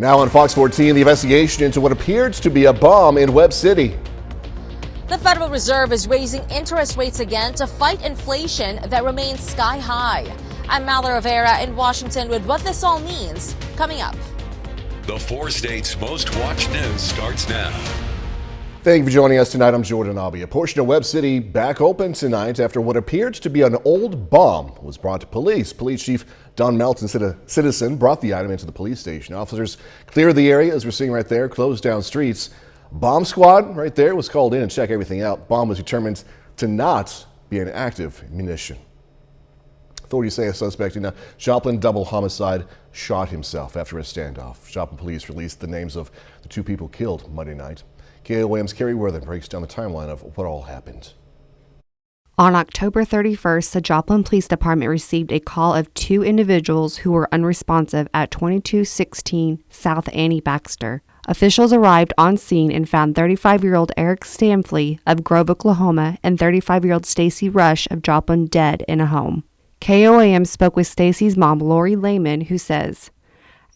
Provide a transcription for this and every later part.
Now on Fox 14, the investigation into what appeared to be a bomb in Webb City. The Federal Reserve is raising interest rates again to fight inflation that remains sky high. I'm Mallory Rivera in Washington with what this all means coming up. The 4 states' most watched news starts now. Thank you for joining us tonight. I'm Jordan Abbey. A portion of Webb City back open tonight after what appeared to be an old bomb was brought to police. Police Chief Don Melton said a citizen brought the item into the police station. Officers cleared the area, as we're seeing right there, closed down streets. Bomb squad right there was called in and check everything out. Bomb was determined to not be an active munition. Authorities say a suspect in a Joplin double homicide shot himself after a standoff. Joplin police released the names of the 2 people killed Monday night. KOAM's Carrie Worthen breaks down the timeline of what all happened. On October 31st, the Joplin Police Department received a call of 2 individuals who were unresponsive at 2216 South Annie Baxter. Officials arrived on scene and found 35-year-old Eric Stanfley of Grove, Oklahoma, and 35-year-old Stacy Rush of Joplin dead in a home. KOAM spoke with Stacy's mom, Lori Lehman, who says,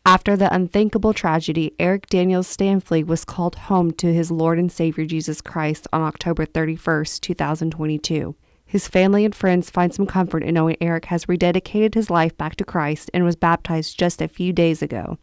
"After the unthinkable tragedy, Eric Daniels Stanfley was called home to his Lord and Savior Jesus Christ on October 31st, 2022. His family and friends find some comfort in knowing Eric has rededicated his life back to Christ and was baptized just a few days ago.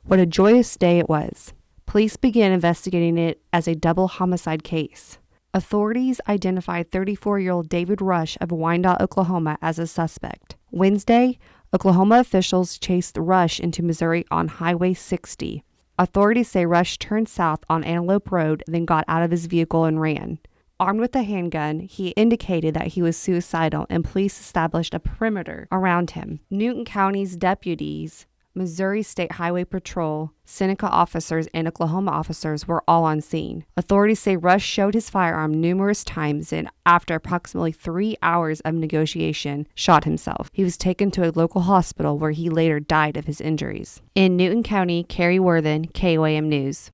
What a joyous day it was." Police began investigating it as a double homicide case. Authorities identified 34-year-old David Rush of Wyandotte, Oklahoma as a suspect. Wednesday, Oklahoma officials chased Rush into Missouri on Highway 60. Authorities say Rush turned south on Antelope Road, then got out of his vehicle and ran. Armed with a handgun, he indicated that he was suicidal, and police established a perimeter around him. Newton County's deputies, Missouri State Highway Patrol, Seneca officers, and Oklahoma officers were all on scene. Authorities say Rush showed his firearm numerous times and, after approximately 3 hours of negotiation, shot himself. He was taken to a local hospital where he later died of his injuries. In Newton County, Carrie Worthen, KOAM News.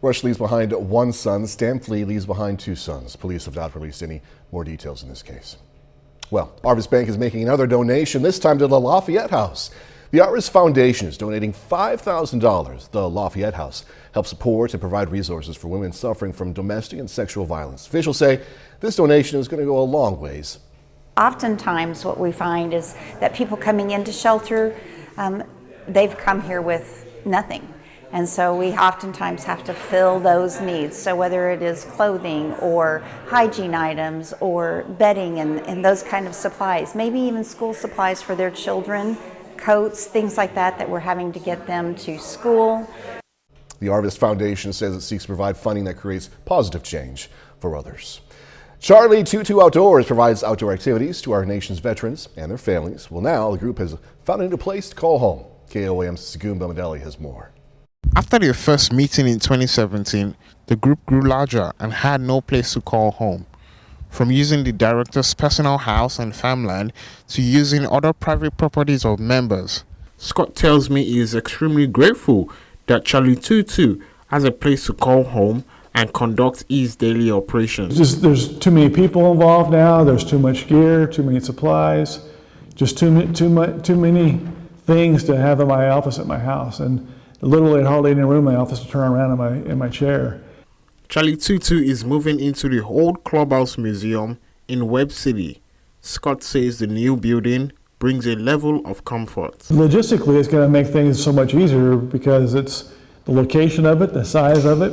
Rush leaves behind 1 son. Stanfley leaves behind 2 sons. Police have not released any more details in this case. Well, Arvis Bank is making another donation, this time to the Lafayette House. The Arvis Foundation is donating $5,000. The Lafayette House helps support and provide resources for women suffering from domestic and sexual violence. Officials say this donation is going to go a long ways. Oftentimes what we find is that people coming into shelter, they've come here with nothing. And so we oftentimes have to fill those needs. So whether it is clothing or hygiene items or bedding and those kind of supplies, maybe even school supplies for their children, coats, things like that we're having to get them to school. The Arvis Foundation says it seeks to provide funding that creates positive change for others. Charlie 22 Outdoors provides outdoor activities to our nation's veterans and their families. Well, now the group has found a new place to call home. KOAM's Sagumba Medeli has more. After their first meeting in 2017, the group grew larger and had no place to call home. From using the director's personal house and farmland to using other private properties of members. Scott tells me he is extremely grateful that Charlie 22 has a place to call home and conduct his daily operations. There's too many people involved now, there's too much gear, too many supplies, just too many things to have in my office at my house, and literally hardly any room in my office to turn around in my chair. Charlie 22 is moving into the old Clubhouse Museum in Webb City. Scott says the new building brings a level of comfort. Logistically, it's going to make things so much easier because it's the location of it, the size of it,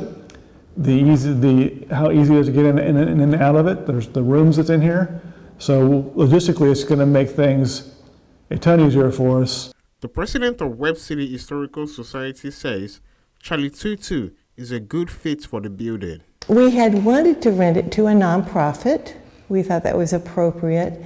how easy it is to get in and out of it. There's the rooms that's in here. So logistically, it's going to make things a ton easier for us. The president of Webb City Historical Society says Charlie 22 is a good fit for the building. We had wanted to rent it to a nonprofit. We thought that was appropriate.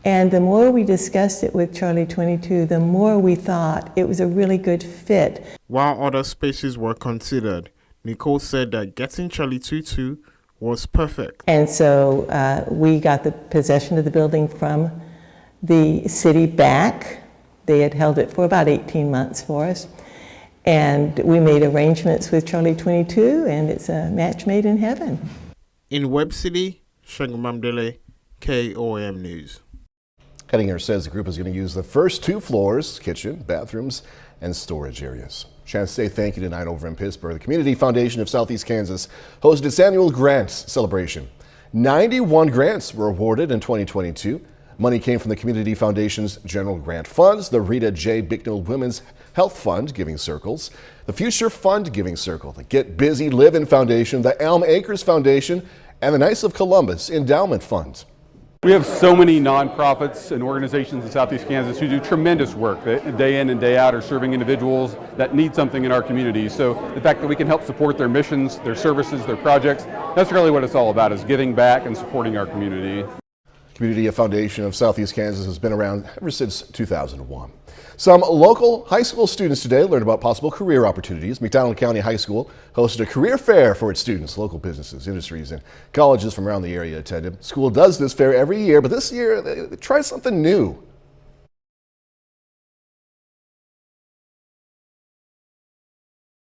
And the more we discussed it with Charlie 22, the more we thought it was a really good fit. While other spaces were considered, Nicole said that getting Charlie 22 was perfect. And so we got the possession of the building from the city back. They had held it for about 18 months for us. And we made arrangements with Charlie 22, and it's a match made in heaven. In Webb City, Shangumamdele, KOAM News. Hettinger says the group is going to use the first 2 floors, kitchen, bathrooms, and storage areas. Chance to say thank you tonight over in Pittsburgh. The Community Foundation of Southeast Kansas hosted its annual grants celebration. 91 grants were awarded in 2022. Money came from the Community Foundation's general grant funds, the Rita J. Bicknell Women's Health Fund Giving Circles, the Future Fund Giving Circle, the Get Busy Livin' Foundation, the Elm Acres Foundation, and the Knights of Columbus Endowment Fund. We have so many nonprofits and organizations in Southeast Kansas who do tremendous work that day in and day out are serving individuals that need something in our community. So the fact that we can help support their missions, their services, their projects, that's really what it's all about, is giving back and supporting our community. Community Foundation of Southeast Kansas has been around ever since 2001. Some local high school students today learned about possible career opportunities. McDonald County High School hosted a career fair for its students. Local businesses, industries, and colleges from around the area attended. School does this fair every year, but this year they tried something new.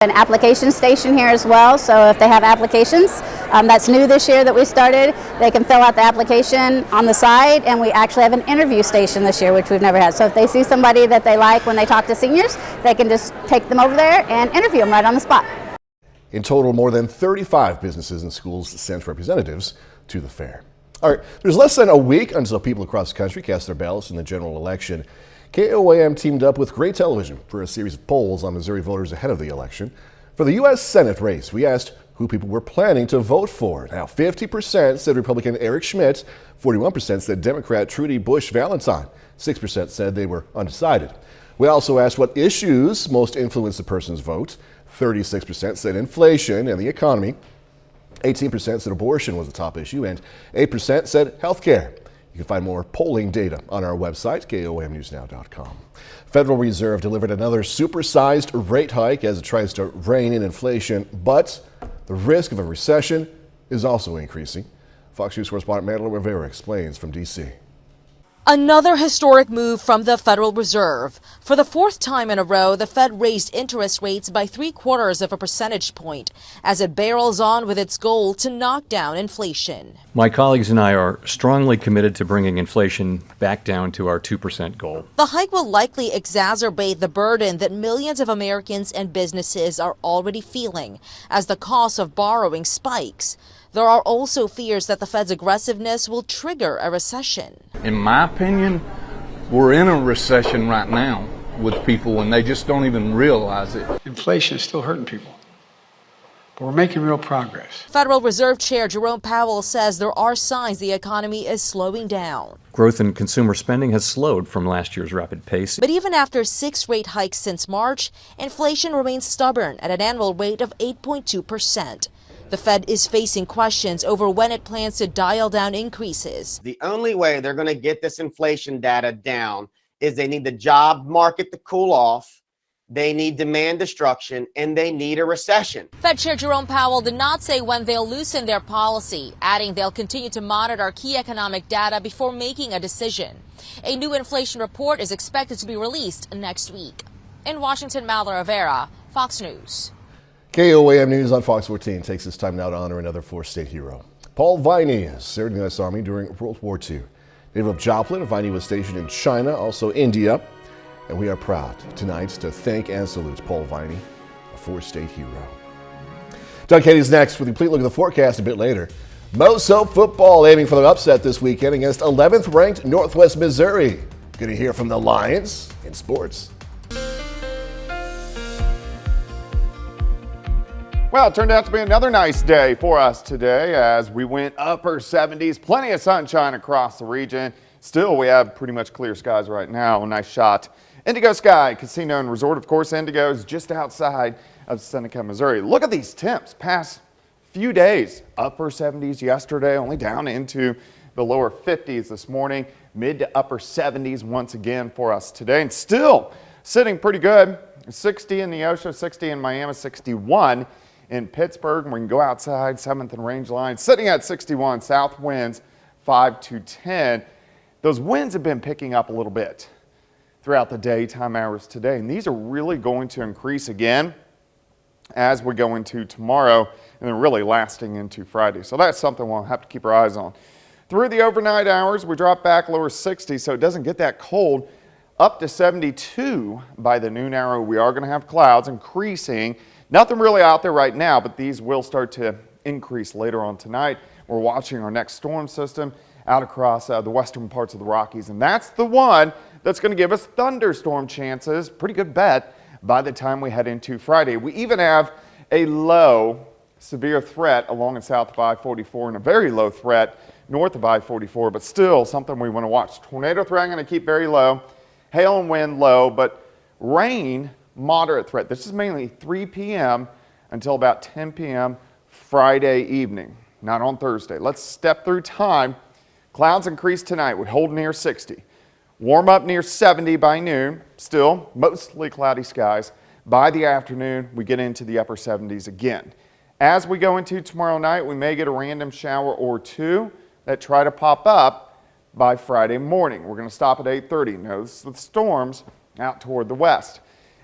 An application station here as well, so if they have applications, that's new this year that we started, they can fill out the application on the side, and we actually have an interview station this year, which we've never had. So if they see somebody that they like when they talk to seniors, they can just take them over there and interview them right on the spot. In total, more than 35 businesses and schools sent representatives to the fair. All right, there's less than a week until people across the country cast their ballots in the general election. KOAM teamed up with Gray Television for a series of polls on Missouri voters ahead of the election. For the U.S. Senate race, we asked who people were planning to vote for. Now, 50% said Republican Eric Schmitt, 41% said Democrat Trudy Busch Valentine, 6% said they were undecided. We also asked what issues most influenced the person's vote. 36% said inflation and the economy, 18% said abortion was the top issue, and 8% said health care. You can find more polling data on our website, KOAMnewsnow.com. Federal Reserve delivered another supersized rate hike as it tries to rein in inflation, but the risk of a recession is also increasing. Fox News correspondent Madeline Rivera explains from D.C. Another historic move from the Federal Reserve. For the fourth time in a row, the Fed raised interest rates by 0.75 of a percentage point as it barrels on with its goal to knock down inflation. My colleagues and I are strongly committed to bringing inflation back down to our 2% goal. The hike will likely exacerbate the burden that millions of Americans and businesses are already feeling as the cost of borrowing spikes. There are also fears that the Fed's aggressiveness will trigger a recession. In my opinion, we're in a recession right now with people and they just don't even realize it. Inflation is still hurting people, but we're making real progress. Federal Reserve Chair Jerome Powell says there are signs the economy is slowing down. Growth in consumer spending has slowed from last year's rapid pace. But even after 6 rate hikes since March, inflation remains stubborn at an annual rate of 8.2%. The Fed is facing questions over when it plans to dial down increases. The only way they're going to get this inflation data down is they need the job market to cool off, they need demand destruction, and they need a recession. Fed Chair Jerome Powell did not say when they'll loosen their policy, adding they'll continue to monitor key economic data before making a decision. A new inflation report is expected to be released next week. In Washington, Madeline Rivera, Fox News. KOAM News on Fox 14 takes this time now to honor another four-state hero. Paul Viney served in the U.S. Army during World War II. Native of Joplin, Viney was stationed in China, also India. And we are proud tonight to thank and salute Paul Viney, a four-state hero. Doug Katie's next with a complete look at the forecast a bit later. Moso football aiming for the upset this weekend against 11th ranked Northwest Missouri. Going to hear from the Lions in sports. Well, it turned out to be another nice day for us today as we went upper 70s, plenty of sunshine across the region. Still, we have pretty much clear skies right now. A nice shot. Indigo Sky Casino and Resort, of course, Indigo is just outside of Seneca, Missouri. Look at these temps past few days. Upper 70s yesterday, only down into the lower 50s this morning. Mid to upper 70s once again for us today. And still sitting pretty good. 60 in Neosho, 60 in Miami, 61 in Pittsburgh. And we can go outside, 7th and range line, sitting at 61. South winds 5 to 10. Those winds have been picking up a little bit throughout the daytime hours today. And these are really going to increase again as we go into tomorrow and then really lasting into Friday. So that's something we'll have to keep our eyes on. Through the overnight hours, we drop back lower 60, so it doesn't get that cold. up to 72 by the noon hour. We are going to have clouds increasing. Nothing really out there right now, but these will start to increase later on tonight. We're watching our next storm system out across the western parts of the Rockies, and that's the one that's going to give us thunderstorm chances. Pretty good bet by the time we head into Friday. We even have a low severe threat along and south of I-44 and a very low threat north of I-44, but still something we want to watch. Tornado threat I'm going to keep very low. Hail and wind low, but rain moderate threat. This is mainly 3 p.m. until about 10 p.m. Friday evening, not on Thursday. Let's step through time. Clouds increase tonight. We hold near 60. Warm up near 70 by noon. Still mostly cloudy skies. By the afternoon, we get into the upper 70s again. As we go into tomorrow night, we may get a random shower or two that try to pop up by Friday morning. We're going to stop at 8:30. Notice the storms out toward the west.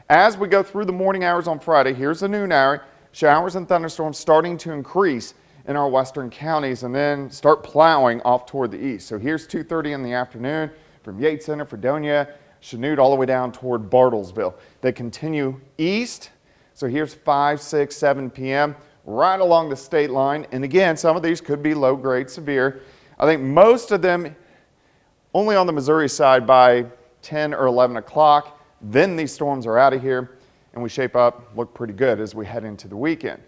As we go through the morning hours on Friday, here's the noon hour. Showers and thunderstorms starting to increase in our western counties and then start plowing off toward the east. So here's 2:30 in the afternoon from Yates Center, Fredonia, Chanute, all the way down toward Bartlesville. They continue east. So here's 5, 6, 7 p.m. right along the state line. And again, some of these could be low grade severe. I think most of them only on the Missouri side by 10 or 11 o'clock. Then these storms are out of here and we shape up, look pretty good as we head into the weekend.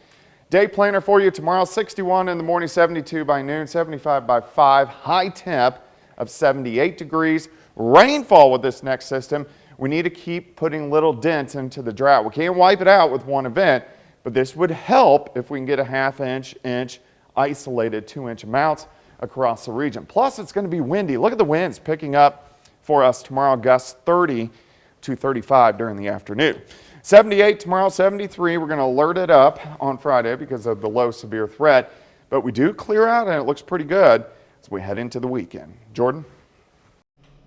Day planner for you tomorrow, 61 in the morning, 72 by noon, 75 by 5, high temp of 78 degrees. Rainfall with this next system. We need to keep putting little dents into the drought. We can't wipe it out with one event, but this would help if we can get a ½ inch, isolated 2-inch amounts across the region. Plus, it's going to be windy. Look at the winds picking up for us tomorrow, gusts 30 to 35 during the afternoon. 78 tomorrow, 73. We're going to alert it up on Friday because of the low severe threat, but we do clear out and it looks pretty good as we head into the weekend. Jordan?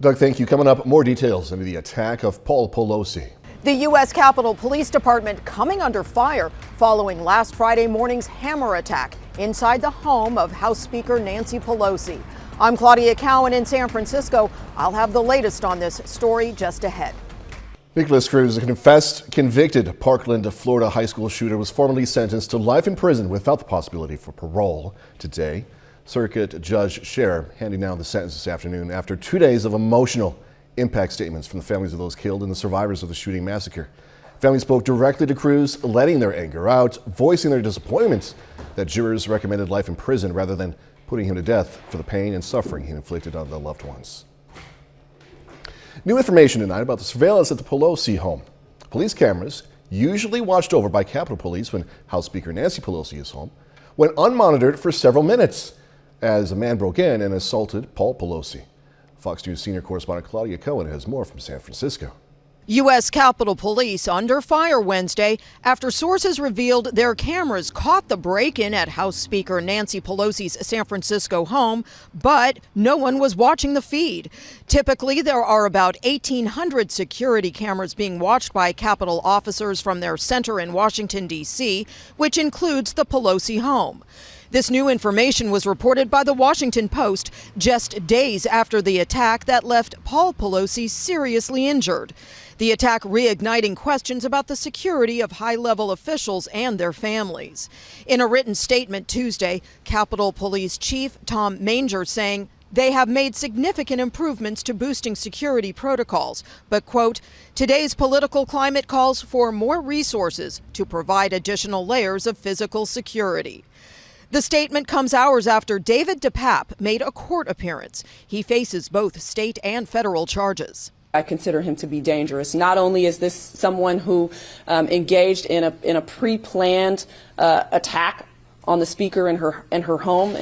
Doug, thank you. Coming up, more details into the attack of Paul Pelosi. The U.S. Capitol Police Department coming under fire following last Friday morning's hammer attack inside the home of House Speaker Nancy Pelosi. I'm Claudia Cowan in San Francisco. I'll have the latest on this story just ahead. Nicholas Cruz, a convicted Parkland, Florida high school shooter, was formally sentenced to life in prison without the possibility for parole today. Circuit Judge Scher handing down the sentence this afternoon after 2 days of emotional impact statements from the families of those killed and the survivors of the shooting massacre. Families spoke directly to Cruz, letting their anger out, voicing their disappointment that jurors recommended life in prison rather than putting him to death for the pain and suffering he inflicted on their loved ones. New information tonight about the surveillance at the Pelosi home. Police cameras, usually watched over by Capitol Police when House Speaker Nancy Pelosi is home, went unmonitored for several minutes as a man broke in and assaulted Paul Pelosi. Fox News senior correspondent Claudia Cowan has more from San Francisco. U.S. Capitol Police under fire Wednesday after sources revealed their cameras caught the break-in at House Speaker Nancy Pelosi's San Francisco home, but no one was watching the feed. Typically, there are about 1,800 security cameras being watched by Capitol officers from their center in Washington, D.C., which includes the Pelosi home. This new information was reported by the Washington Post just days after the attack that left Paul Pelosi seriously injured. The attack reigniting questions about the security of high-level officials and their families. In a written statement Tuesday, Capitol Police Chief Tom Manger saying they have made significant improvements to boosting security protocols, but, quote, today's political climate calls for more resources to provide additional layers of physical security. The statement comes hours after David DePape made a court appearance. He faces both state and federal charges. I consider him to be dangerous. Not only is this someone who engaged in a pre-planned attack on the speaker in her home,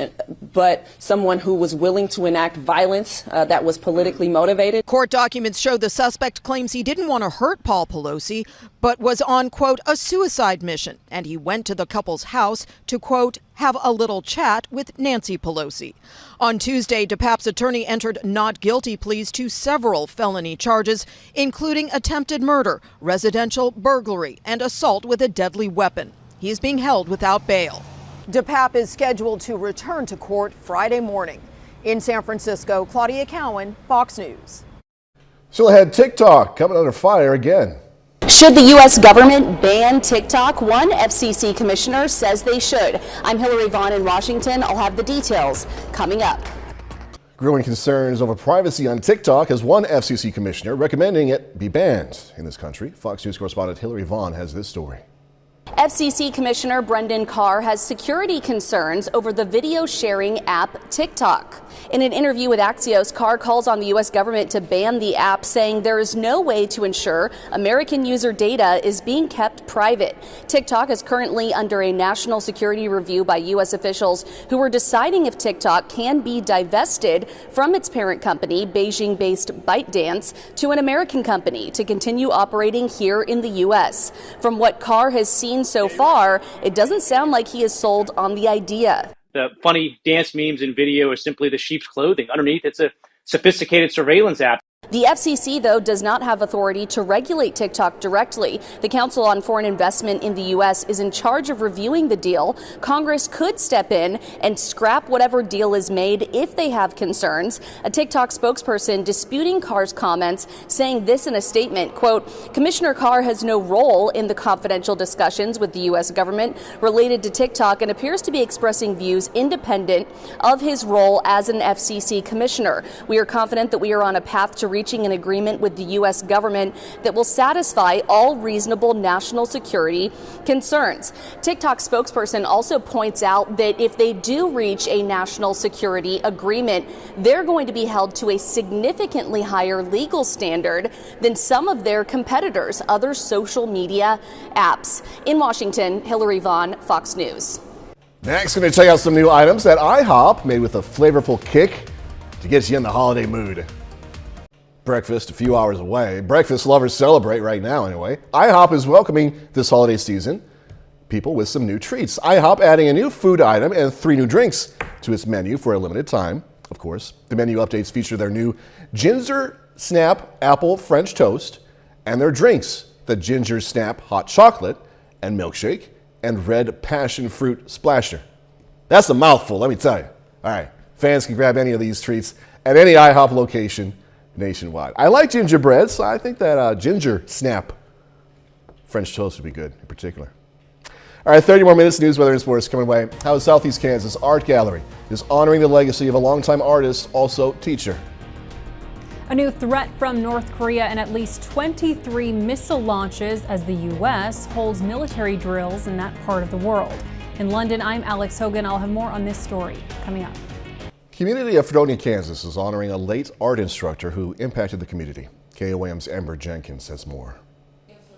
but someone who was willing to enact violence that was politically motivated. Court documents show the suspect claims he didn't want to hurt Paul Pelosi, but was on, quote, a suicide mission, and he went to the couple's house to, quote, have a little chat with Nancy Pelosi. On Tuesday, DePape's attorney entered not guilty pleas to several felony charges, including attempted murder, residential burglary, and assault with a deadly weapon. He is being held without bail. DePape is scheduled to return to court Friday morning. In San Francisco, Claudia Cowan, Fox News. Still ahead, TikTok coming under fire again. Should the U.S. government ban TikTok? One FCC commissioner says they should. I'm Hillary Vaughn in Washington. I'll have the details coming up. Growing concerns over privacy on TikTok has one FCC commissioner recommending it be banned in this country. Fox News correspondent Hillary Vaughn has this story. FCC Commissioner Brendan Carr has security concerns over the video sharing app TikTok. In an interview with Axios, Carr calls on the U.S. government to ban the app, saying there is no way to ensure American user data is being kept private. TikTok is currently under a national security review by U.S. officials who are deciding if TikTok can be divested from its parent company, Beijing-based ByteDance, to an American company to continue operating here in the U.S. From what Carr has seen so far, it doesn't sound like he is sold on the idea. The funny dance memes and video are simply the sheep's clothing. Underneath, it's a sophisticated surveillance app. The FCC, though, does not have authority to regulate TikTok directly. The Council on Foreign Investment in the U.S. is in charge of reviewing the deal. Congress could step in and scrap whatever deal is made if they have concerns. A TikTok spokesperson disputing Carr's comments, saying this in a statement, quote, Commissioner Carr has no role in the confidential discussions with the U.S. government related to TikTok and appears to be expressing views independent of his role as an FCC commissioner. We are confident that we are on a path to reaching an agreement with the U.S. government that will satisfy all reasonable national security concerns. TikTok spokesperson also points out that if they do reach a national security agreement, they're going to be held to a significantly higher legal standard than some of their competitors, other social media apps. In Washington, Hillary Vaughn, Fox News. Next, going to check out some new items at IHOP, made with a flavorful kick to get you in the holiday mood. Breakfast a few hours away. Breakfast lovers celebrate right now anyway. IHOP is welcoming this holiday season people with some new treats. IHOP adding a new food item and 3 new drinks to its menu for a limited time. Of course, the menu updates feature their new Ginger Snap Apple French Toast and their drinks, the Ginger Snap Hot Chocolate and Milkshake and Red Passion Fruit Splasher. That's a mouthful, let me tell you. All right, fans can grab any of these treats at any IHOP location nationwide. I like gingerbread, so I think that Ginger Snap French toast would be good in particular. All right, 30 more minutes, news, weather, and sports coming away. How Southeast Kansas Art Gallery is honoring the legacy of a longtime artist, also teacher. A new threat from North Korea and at least 23 missile launches as the U.S. holds military drills in that part of the world. In London, I'm Alex Hogan. I'll have more on this story coming up. Community of Fredonia, Kansas is honoring a late art instructor who impacted the community. KOAM's Amber Jenkins has more.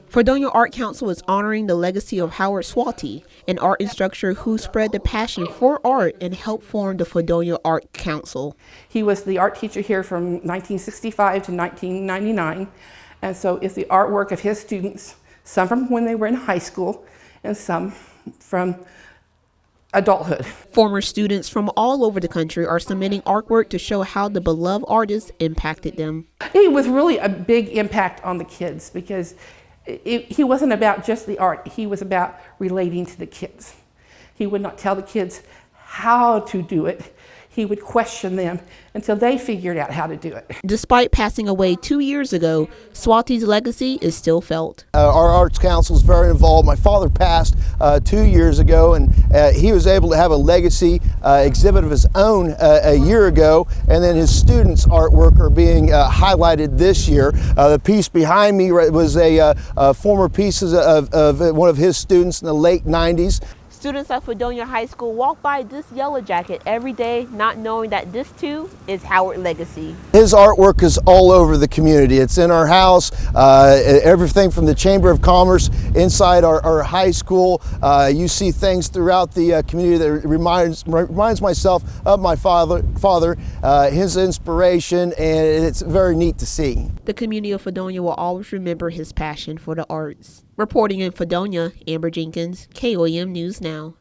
Fredonia Art Council is honoring the legacy of Howard Swalty, an art instructor who spread the passion for art and helped form the Fredonia Art Council. He was the art teacher here from 1965 to 1999, and so it's the artwork of his students, some from when they were in high school and some from adulthood. Former students from all over the country are submitting artwork to show how the beloved artist impacted them. He was really a big impact on the kids because he wasn't about just the art, he was about relating to the kids. He would not tell the kids how to do it. He would question them until they figured out how to do it. Despite passing away 2 years ago, Swalty's legacy is still felt. Our Arts Council is very involved. My father passed 2 years ago, and he was able to have a legacy exhibit of his own a year ago, and then his students' artwork are being highlighted this year. The piece behind me was a former piece of one of his students in the late 90s. Students at Fredonia High School walk by this yellow jacket every day, not knowing that this too is Howard's legacy. His artwork is all over the community. It's in our house, everything from the Chamber of Commerce inside our high school. You see things throughout the community that reminds myself of my father, his inspiration, and it's very neat to see. The community of Fredonia will always remember his passion for the arts. Reporting in Fredonia, Amber Jenkins, KOAM News Now.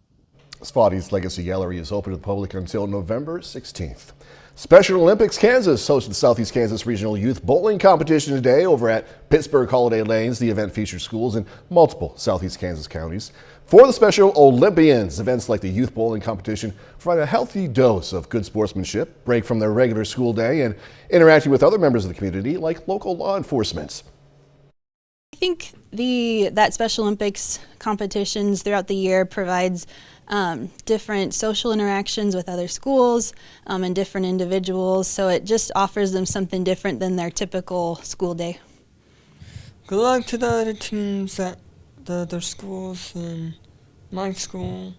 Swati's Legacy Gallery is open to the public until November 16th. Special Olympics Kansas hosted the Southeast Kansas Regional Youth Bowling Competition today over at Pittsburgh Holiday Lanes. The event features schools in multiple Southeast Kansas counties. For the Special Olympians, events like the Youth Bowling Competition provide a healthy dose of good sportsmanship, break from their regular school day, and interacting with other members of the community like local law enforcement. I think that Special Olympics competitions throughout the year provides different social interactions with other schools and different individuals, so it just offers them something different than their typical school day. Good luck to the other teams at the other schools and my school.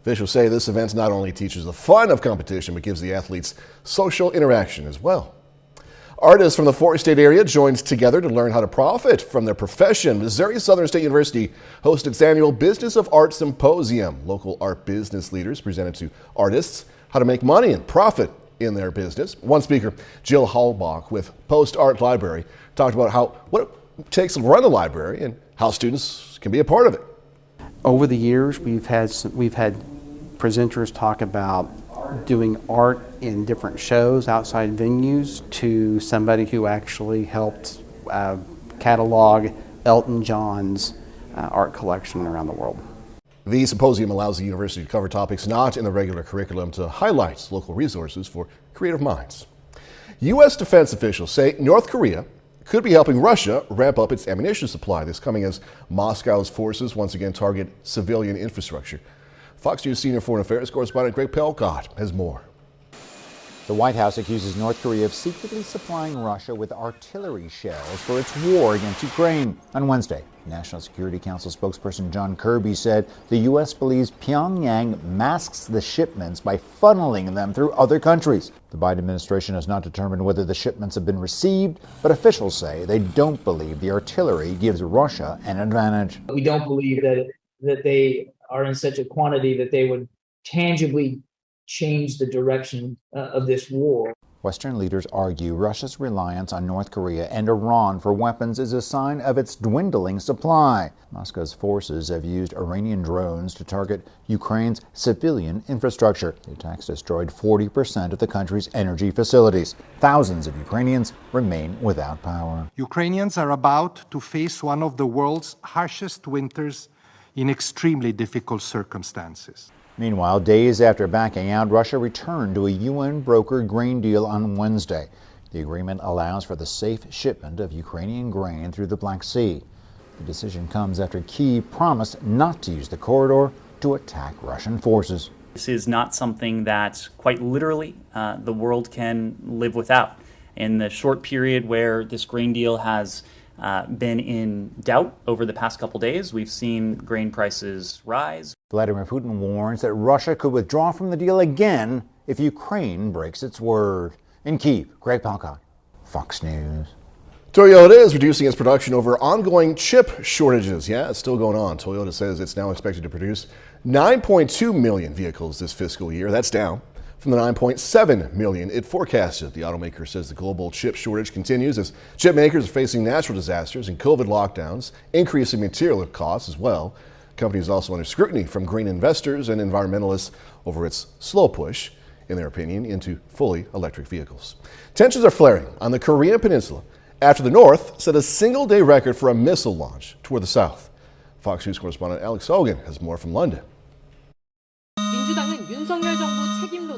Officials say this event not only teaches the fun of competition, but gives the athletes social interaction as well. Artists from the four-state area joined together to learn how to profit from their profession. Missouri Southern State University hosted its annual Business of Art Symposium. Local art business leaders presented to artists how to make money and profit in their business. One speaker, Jill Hallbach with Post Art Library, talked about what it takes to run the library and how students can be a part of it. Over the years, we've had presenters talk about doing art in different shows, outside venues, to somebody who actually helped catalog Elton John's art collection around the world. The symposium allows the university to cover topics not in the regular curriculum to highlight local resources for creative minds. U.S. defense officials say North Korea could be helping Russia ramp up its ammunition supply. This coming as Moscow's forces once again target civilian infrastructure. Fox News senior foreign affairs correspondent Greg Pelcott has more. The White House accuses North Korea of secretly supplying Russia with artillery shells for its war against Ukraine. On Wednesday, National Security Council spokesperson John Kirby said the U.S. believes Pyongyang masks the shipments by funneling them through other countries. The Biden administration has not determined whether the shipments have been received, but officials say they don't believe the artillery gives Russia an advantage. We don't believe that they are in such a quantity that they would tangibly change the direction of this war. Western leaders argue Russia's reliance on North Korea and Iran for weapons is a sign of its dwindling supply. Moscow's forces have used Iranian drones to target Ukraine's civilian infrastructure. The attacks destroyed 40% of the country's energy facilities. Thousands of Ukrainians remain without power. Ukrainians are about to face one of the world's harshest winters in extremely difficult circumstances. Meanwhile, days after backing out, Russia returned to a UN-brokered grain deal on Wednesday. The agreement allows for the safe shipment of Ukrainian grain through the Black Sea. The decision comes after Kyiv promised not to use the corridor to attack Russian forces. This is not something that, quite literally, the world can live without. In the short period where this grain deal has been in doubt over the past couple days, we've seen grain prices rise. Vladimir Putin warns that Russia could withdraw from the deal again if Ukraine breaks its word. In Kyiv, Greg Palcott, Fox News. Toyota is reducing its production over ongoing chip shortages. Yeah, it's still going on. Toyota says it's now expected to produce 9.2 million vehicles this fiscal year. That's down from the 9.7 million it forecasted. The automaker says the global chip shortage continues as chip makers are facing natural disasters and COVID lockdowns, increasing material costs as well. The company is also under scrutiny from green investors and environmentalists over its slow push, in their opinion, into fully electric vehicles. Tensions are flaring on the Korean peninsula after the North set a single-day record for a missile launch toward the south. Fox News correspondent Alex Hogan has more from London.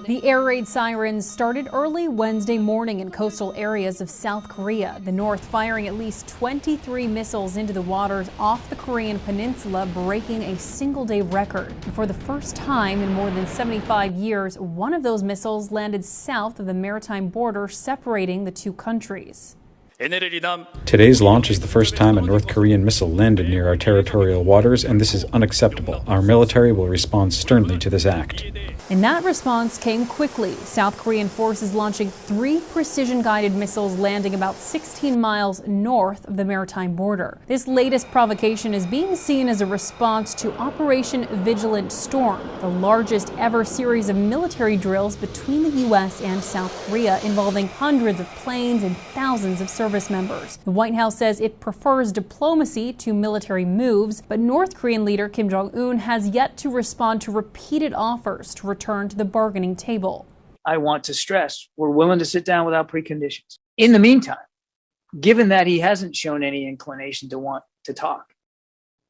The air raid sirens started early Wednesday morning in coastal areas of South Korea. The North firing at least 23 missiles into the waters off the Korean peninsula, breaking a single-day record. For the first time in more than 75 years, one of those missiles landed south of the maritime border separating the two countries. Today's launch is the first time a North Korean missile landed near our territorial waters, and this is unacceptable. Our military will respond sternly to this act. And that response came quickly. South Korean forces launching 3 precision-guided missiles landing about 16 miles north of the maritime border. This latest provocation is being seen as a response to Operation Vigilant Storm, the largest ever series of military drills between the U.S. and South Korea involving hundreds of planes and thousands of service members. The White House says it prefers diplomacy to military moves, but North Korean leader Kim Jong-un has yet to respond to repeated offers to return to the bargaining table. I want to stress we're willing to sit down without preconditions. In the meantime, given that he hasn't shown any inclination to want to talk,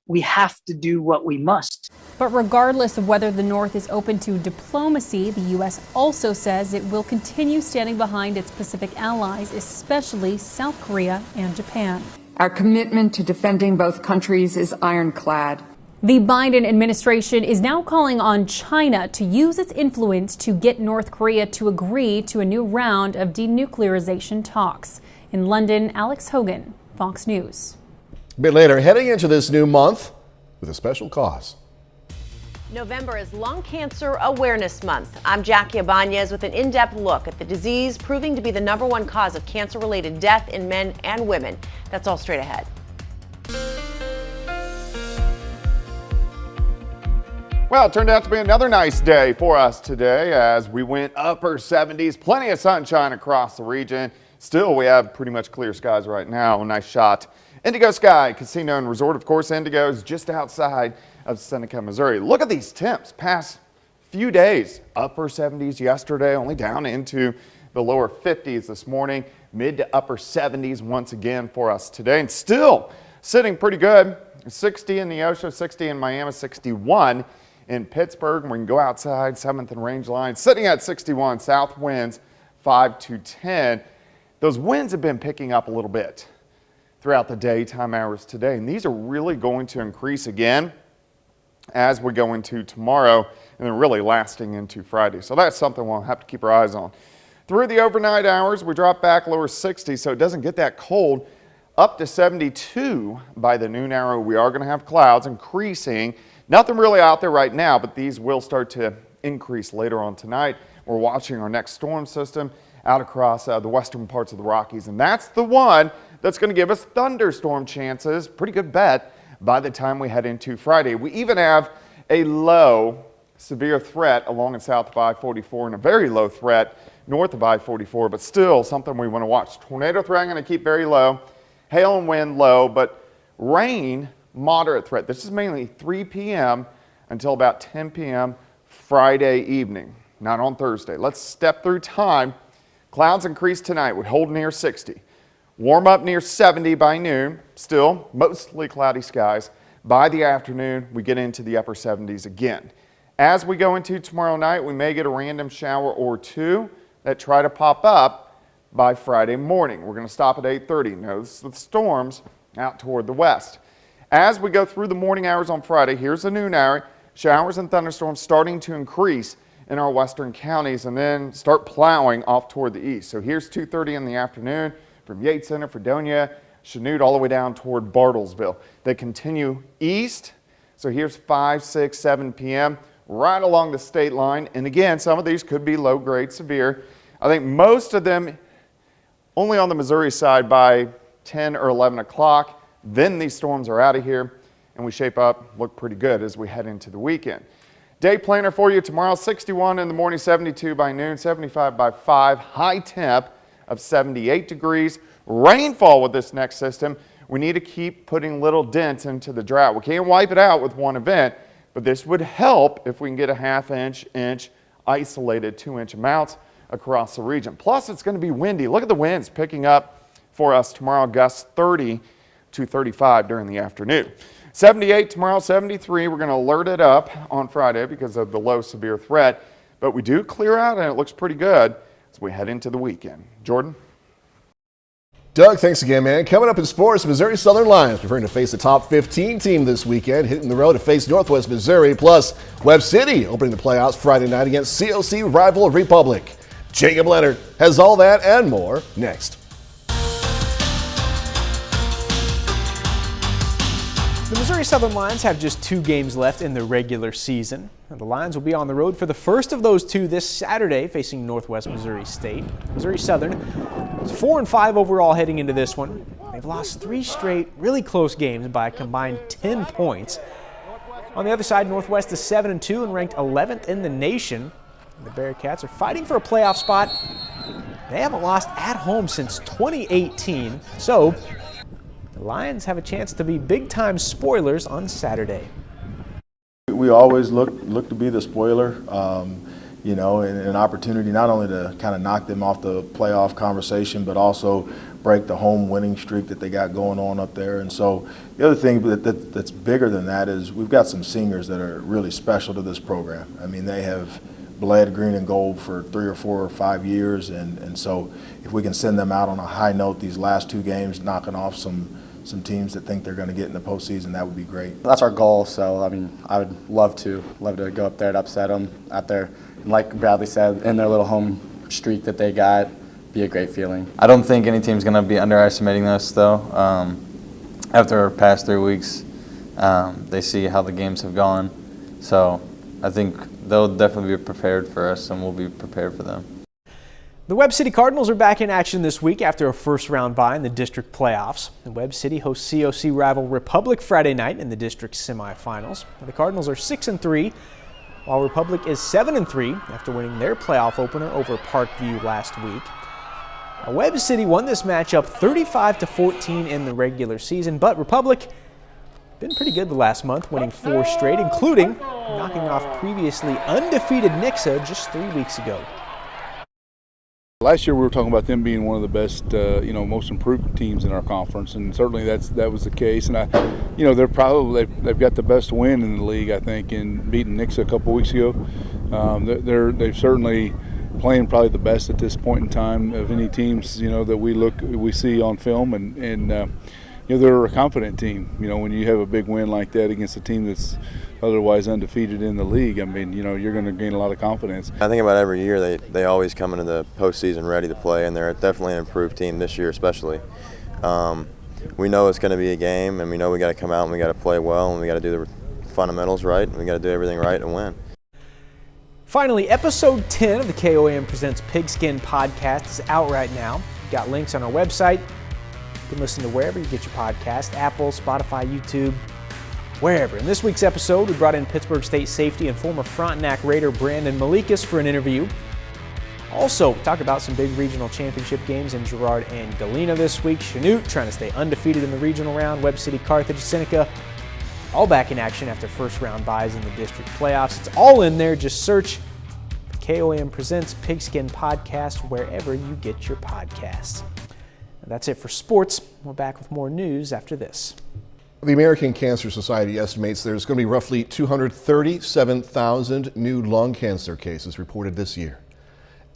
we have to do what we must. But regardless of whether the North is open to diplomacy, the U.S. also says it will continue standing behind its Pacific allies, especially South Korea and Japan. Our commitment to defending both countries is ironclad. The Biden administration is now calling on China to use its influence to get North Korea to agree to a new round of denuclearization talks. In London, Alex Hogan, Fox News. A bit later, heading into this new month with a special cause. November is Lung Cancer Awareness Month. I'm Jackie Ibanez with an in-depth look at the disease proving to be the #1 cause of cancer-related death in men and women. That's all straight ahead. Well, it turned out to be another nice day for us today as we went upper 70s, plenty of sunshine across the region. Still, we have pretty much clear skies right now. A nice shot. Indigo Sky Casino and Resort, of course, Indigo is just outside of Seneca, Missouri. Look at these temps past few days. Upper 70s yesterday, only down into the lower 50s this morning. Mid to upper 70s once again for us today. And still sitting pretty good. 60 in Neosho, 60 in Miami, 61 in Pittsburgh. We can go outside, 7th and Range Line, sitting at 61, south winds 5 to 10. Those winds have been picking up a little bit throughout the daytime hours today, and these are really going to increase again as we go into tomorrow and then really lasting into Friday. So that's something we'll have to keep our eyes on. Through the overnight hours, we drop back lower 60, so it doesn't get that cold. Up to 72 by the noon hour. We are going to have clouds increasing. Nothing really out there right now, but these will start to increase later on tonight. We're watching our next storm system out across the western parts of the Rockies, and that's the one that's going to give us thunderstorm chances. Pretty good bet by the time we head into Friday. We even have a low severe threat along and south of I-44 and a very low threat north of I-44, but still something we want to watch. Tornado threat I'm going to keep very low. Hail and wind low, but rain moderate threat. This is mainly 3 p.m. until about 10 p.m. Friday evening, not on Thursday. Let's step through time. Clouds increase tonight. We hold near 60. Warm up near 70 by noon. Still mostly cloudy skies. By the afternoon, we get into the upper 70s again. As we go into tomorrow night, we may get a random shower or two that try to pop up by Friday morning. We're going to stop at 8:30. Notice the storms out toward the west. As we go through the morning hours on Friday, here's the noon hour. Showers and thunderstorms starting to increase in our western counties and then start plowing off toward the east. So here's 2:30 in the afternoon from Yates Center, Fredonia, Chanute, all the way down toward Bartlesville. They continue east. So here's 5, 6, 7 p.m. right along the state line. And again, some of these could be low grade severe. I think most of them only on the Missouri side by 10 or 11 o'clock. Then these storms are out of here and we shape up, look pretty good as we head into the weekend. Day planner for you tomorrow, 61 in the morning, 72 by noon, 75 by 5, high temp of 78 degrees. Rainfall with this next system. We need to keep putting little dents into the drought. We can't wipe it out with one event, but this would help if we can get a half-inch, isolated 2-inch amounts across the region. Plus, it's going to be windy. Look at the winds picking up for us tomorrow, gusts 30 to 35 during the afternoon. 78 tomorrow, 73. We're going to alert it up on Friday because of the low severe threat, but we do clear out and it looks pretty good as we head into the weekend. Jordan? Doug, thanks again, man. Coming up in sports, Missouri Southern Lions preparing to face the top 15 team this weekend, hitting the road to face Northwest Missouri, plus Webb City opening the playoffs Friday night against COC rival Republic. Jacob Leonard has all that and more next. The Missouri Southern Lions have just 2 games left in the regular season. The Lions will be on the road for the first of those 2 this Saturday, facing Northwest Missouri State. Missouri Southern is 4-5 overall heading into this one. They've lost 3 straight really close games by a combined 10 points. On the other side, Northwest is 7-2 and ranked 11th in the nation. The Bearcats are fighting for a playoff spot. They haven't lost at home since 2018, so the Lions have a chance to be big-time spoilers on Saturday. We always look to be the spoiler, you know, and an opportunity not only to kind of knock them off the playoff conversation, but also break the home winning streak that they got going on up there. And so the other thing that's bigger than that is we've got some seniors that are really special to this program. I mean, they have bled green and gold for 3 or 4 or 5 years, and so if we can send them out on a high note these last 2 games, knocking off some teams that think they're going to get in the postseason, that would be great. That's our goal. So I mean, I would love to go up there and upset them out there. Like Bradley said, in their little home streak that they got, be a great feeling. I don't think any team's going to be underestimating us, though. After our past 3 weeks, they see how the games have gone. So I think they'll definitely be prepared for us, and we'll be prepared for them. The Webb City Cardinals are back in action this week after a first-round bye in the district playoffs. The Webb City hosts COC rival Republic Friday night in the district semifinals. The Cardinals are 6-3, while Republic is 7-3 after winning their playoff opener over Parkview last week. Webb City won this matchup 35-14 in the regular season, but Republic been pretty good the last month, winning 4 straight, including knocking off previously undefeated Nixa just 3 weeks ago. Last year we were talking about them being one of the best, most improved teams in our conference, and certainly that was the case. And they've got the best win in the league, I think, in beating Nixa a couple weeks ago. They've certainly playing probably the best at this point in time of any teams that we see on film, and they're a confident team. When you have a big win like that against a team that's otherwise undefeated in the league, I mean, you're going to gain a lot of confidence. I think about every year they always come into the postseason ready to play, and they're definitely an improved team this year especially. We know it's going to be a game, and we know we got to come out and we got to play well, and we got to do the fundamentals right, and we got to do everything right and win. Finally, episode 10 of the KOAM Presents Pigskin podcast is out right now. We've got links on our website. You can listen to wherever you get your podcast, Apple, Spotify, YouTube, wherever. In this week's episode, we brought in Pittsburgh State safety and former Frontenac Raider Brandon Malikas for an interview. Also, talk about some big regional championship games in Girard and Galena this week. Chanute trying to stay undefeated in the regional round. Webb City, Carthage, Seneca, all back in action after first-round byes in the district playoffs. It's all in there. Just search KOAM Presents Pigskin Podcast wherever you get your podcasts. That's it for sports. We're back with more news after this. The American Cancer Society estimates there's going to be roughly 237,000 new lung cancer cases reported this year.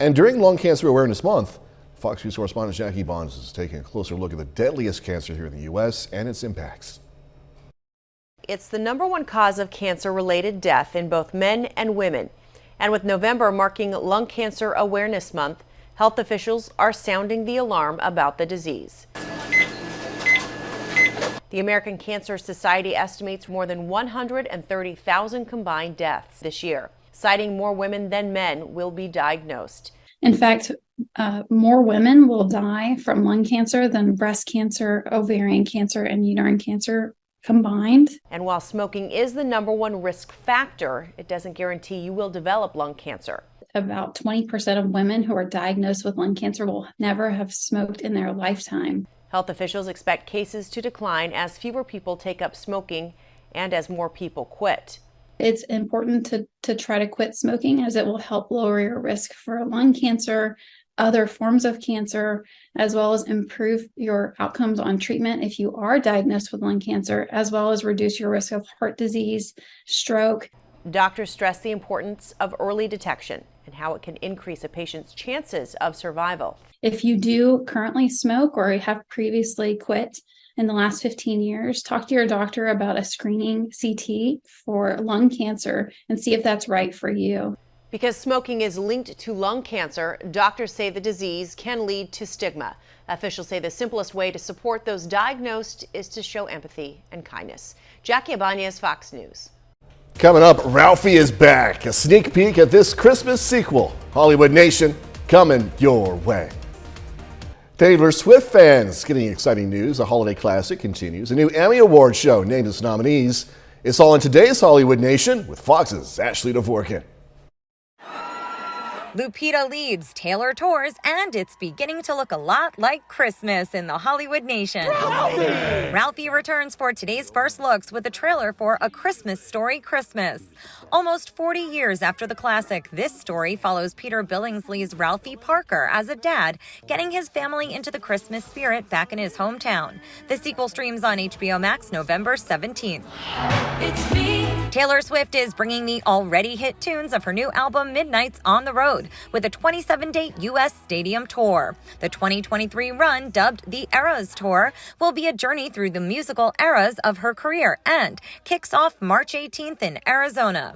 And during Lung Cancer Awareness Month, Fox News correspondent Jackie Bonds is taking a closer look at the deadliest cancer here in the U.S. and its impacts. It's the #1 cause of cancer-related death in both men and women. And with November marking Lung Cancer Awareness Month, health officials are sounding the alarm about the disease. The American Cancer Society estimates more than 130,000 combined deaths this year, citing more women than men will be diagnosed. In fact, more women will die from lung cancer than breast cancer, ovarian cancer, and uterine cancer combined. And while smoking is the #1 risk factor, it doesn't guarantee you will develop lung cancer. About 20% of women who are diagnosed with lung cancer will never have smoked in their lifetime. Health officials expect cases to decline as fewer people take up smoking and as more people quit. It's important to try to quit smoking, as it will help lower your risk for lung cancer, other forms of cancer, as well as improve your outcomes on treatment if you are diagnosed with lung cancer, as well as reduce your risk of heart disease, stroke. Doctors stress the importance of early detection and how it can increase a patient's chances of survival. If you do currently smoke or have previously quit in the last 15 years, talk to your doctor about a screening CT for lung cancer and see if that's right for you. Because smoking is linked to lung cancer, doctors say the disease can lead to stigma. Officials say the simplest way to support those diagnosed is to show empathy and kindness. Jackie Ibanez, Fox News. Coming up, Ralphie is back. A sneak peek at this Christmas sequel. Hollywood Nation coming your way. Taylor Swift fans getting exciting news. A holiday classic continues. A new Emmy Award show named its nominees. It's all in today's Hollywood Nation with Fox's Ashley Dvorkin. Lupita leads, Taylor tours, and it's beginning to look a lot like Christmas in the Hollywood Nation. Ralphie returns for today's first looks with a trailer for A Christmas Story Christmas. Almost 40 years after the classic, this story follows Peter Billingsley's Ralphie Parker as a dad getting his family into the Christmas spirit back in his hometown. The sequel streams on HBO Max November 17th. It's me. Taylor Swift is bringing the already hit tunes of her new album Midnights on the road with a 27-date U.S. stadium tour. The 2023 run, dubbed the Eras Tour, will be a journey through the musical eras of her career and kicks off March 18th in Arizona.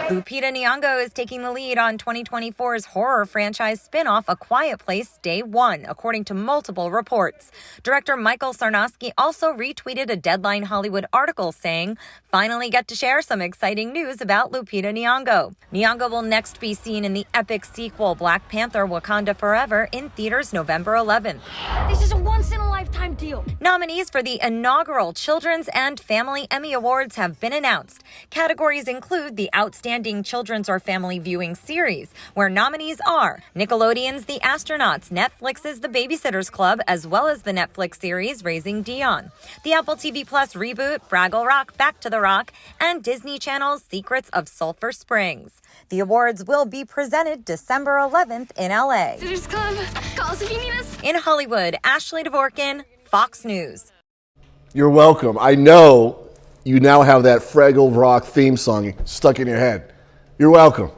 Lupita Nyong'o is taking the lead on 2024's horror franchise spin-off A Quiet Place Day One, according to multiple reports. Director Michael Sarnowski also retweeted a Deadline Hollywood article saying, "Finally get to share some exciting news about Lupita Nyong'o." Nyong'o will next be seen in the epic sequel Black Panther: Wakanda Forever in theaters November 11th. This is a once-in-a-lifetime deal. Nominees for the inaugural Children's and Family Emmy Awards have been announced. Categories include the Outstanding Children's or Family Viewing Series, where nominees are Nickelodeon's The Astronauts, Netflix's The Babysitter's Club, as well as the Netflix series Raising Dion, the Apple TV Plus reboot Fraggle Rock, Back to the Rock, and Disney Channel's Secrets of Sulphur Springs. The awards will be presented December 11th in LA. Sisters Club, call us if you need us. In Hollywood, Ashley Dvorkin, Fox News. You're welcome. I know you now have that Fraggle Rock theme song stuck in your head. You're welcome.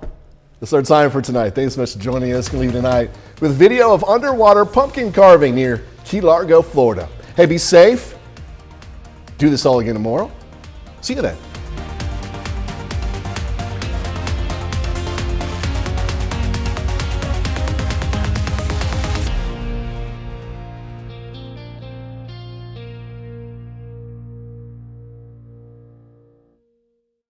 That's our time for tonight. Thanks so much for joining us. Gonna leave tonight with video of underwater pumpkin carving near Key Largo, Florida. Hey, be safe. Do this all again tomorrow. See you then.